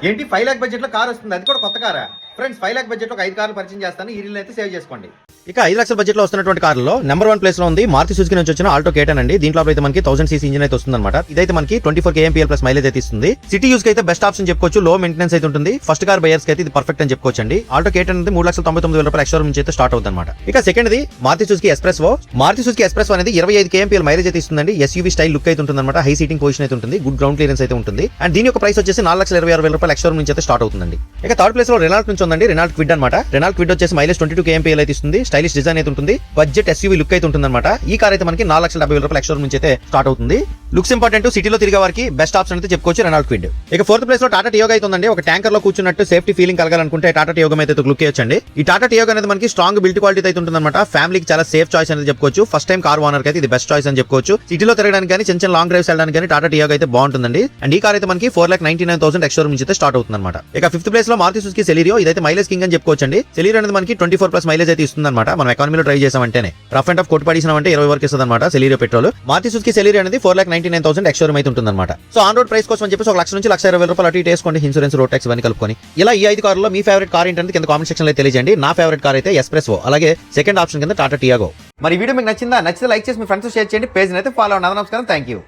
ఏంటి 5 లక్ష బడ్జెట్ లో కార్ వస్తుంది, అది కూడా కొత్త కారా? ఫ్రెండ్స్ 5 లక్ష బడ్జెట్ లో 5 కార్లు పరిచయం చేస్తాను, ఈ రీల్ అయితే సేవ్ చేసుకోండి. ఇక 5 లక్షల బడ్జెట్ లో వస్తున్నటువంటి కార్లలో నెంబర్ 1 ప్లేస్ లో ఉంది మారుతి సుజుకి నుంచి వచ్చిన ఆల్టో కేటన్ అండి. దీంట్లో అయితే మనకి 1000 సీసీ ఇంజిన్ అయితే వస్తుంది అనమాట. ఇదైతే మనకి 24 kmpl ప్లస్ మైలేజ్ అయితే ఇస్తుంది. సిటీ యూస్ కి అయితే బెస్ట్ ఆప్షన్ చెప్పుకోవచ్చు, లో మెయింటెనెన్స్ అయితే ఉంటుంది. ఫస్ట్ కార్ బయర్స్ కి అయితే ఇది పర్ఫెక్ట్ అని చెప్పుకోవచ్చు అండి. ఆల్టో కేటన్ అనేది 3,99,000 రూపాయల ఎక్స్‌షోరూమ్ నుంచి అయితే స్టార్ట్ అవుతుంది అనమాట. ఇక second the Maruti Suzuki Espresso. Maruti Suzuki Espresso అనేది 25 kmpl మైలేజ్ అయితే ఇస్తుందండి. ఎస్యూవీ స్టైల్ లుక్ అయితే ఉంటుంది అనమాట. హై సీటింగ్ పొజిషన్ అయితే ఉంటుంది, గుడ్ గ్రౌండ్ క్లియరెన్స్ అయితే ఉంటుంది. అండ్ దీని యొక్క ప్రైస్ వచ్చేసి 4,26,000 రూపాయల ఎక్స్‌షోరూమ్ నుంచి అయితే స్టార్ట్ అవుతుందండి. ఇక థర్డ్ ప్లేస్ లో రెనాల్ట్ నుంచి ఉందండి, రెనాల్ట్ క్విడ్ అనమాట. రెనాల్ట్ క్విడ్ వచ్చేసి మైలేజ్ 22 kmpl అయితే ఇస్తుంది. స్టైలిష్ డిజైన్ అయితే ఉంటుంది, బడ్జెట్ ఎస్యూవీ లుక్ అయితే ఉంటుంది అనమాట. ఈ కార్ అయితే మనకి 4,70,000 రూపాయల ఎక్స్‌షోరూమ్ నుంచి అయితే స్టార్ట్ అవుతుంది. లుక్స్ ఇంపార్టెంట్, సిటీలో తిరిగే వారికి బెస్ట్ ఆప్షన్ అయితే చెప్పుకోవచ్చు రెనాల్ట్ క్విడ్. ఇక ఫోర్త్ ప్లేస్ లో టాటా టియోగా అయితే ఉందండి. ఒక ట్యాంకర్ లో కూర్చున్నట్టు సేఫ్టీ ఫీలింగ్ కలగాలనుకుంటే టాటా టియోగా అయితే లుక్ చేయొచ్చండి. ఈ టాటా టియోగా అనేది మనకి స్ట్రాంగ్ బిల్డ్ క్వాలిటీ అయితే ఉంటుంది అనమాట. ఫ్యామిలీకి చాలా సేఫ్ చాయిస్ అనేది చెప్పుకోవచ్చు. ఫస్ట్ టైం కార్ ఓనర్ అయితే ఇది బెస్ట్ చాయిస్ అని చెప్పుకోవచ్చు. సిటీలో తిరగడానికి కానీ చిన్న చిన్న లాంగ్ డ్రైవ్స్ వెళ్ళడానికి కానీ టాటా టియోగా అయితే బాగుంటుందండి. అండ్ ఈ కార్ అయితే మనకి 4,99,000 ఎక్స్‌షోరూమ్ నుంచి అయితే స్టార్ట్ అవుతుంది అనమాట. ఇక ఫిఫ్త్ ప్లేస్ లో మారుతి సుజుకి సెలీరియో. ఇదైతే మైలేజ్ కింగ్ అని చెప్పుకోవచ్చు అండి. సెలీరియో అనేది మనకి 24 ప్లస్ మైలేజ్ అయితే ఇస్తుంది అనమాట. మనం ఎకానమీలో డ్రైవ్ చేసామంటేనే రఫ్ అండ్ టఫ్ కొట్టు పడిసినామంటే 20 వరకు ఇస్తుంది అనమాట సెలీరియో పెట్రోల్. మారుతి సుజుకి సెలీరియో అనేది 4,99,000 ఎక్స్‌షోరూమ్ అయితే ఉంటుంది అనమాట. సో ఆన్ రోడ్ ప్రైస్ కోసం అని చెప్పేసి 1 లక్ష నుంచి 1,20,000 రూపాయలు అటు ఇటు వేసుకోండి, ఇన్సూరెన్స్, రోడ్ ట్యాక్స్ ఇవన్నీ కలుపుకొని. ఇలా ఈ 5 కార్లలో మీ ఫేవరెట్ కార్ ఏంటంటే కింద కామెంట్ సెక్షన్ లో తెలియజేయండి. నా ఫేవరెట్ కార్ అయితే ఎస్ప్రెస్సో, అలాగే సెకండ్ ఆప్షన్ కింద టాటా టియాగో. మరి వీడియో మీకు నచ్చిందా? నచ్చితే లైక్ చేసి మీ ఫ్రెండ్స్ షేర్ చేయండి, పేజ్ అయితే ఫాలో అవ్వండి. నమస్కారం, థ్యాంక్ యూ.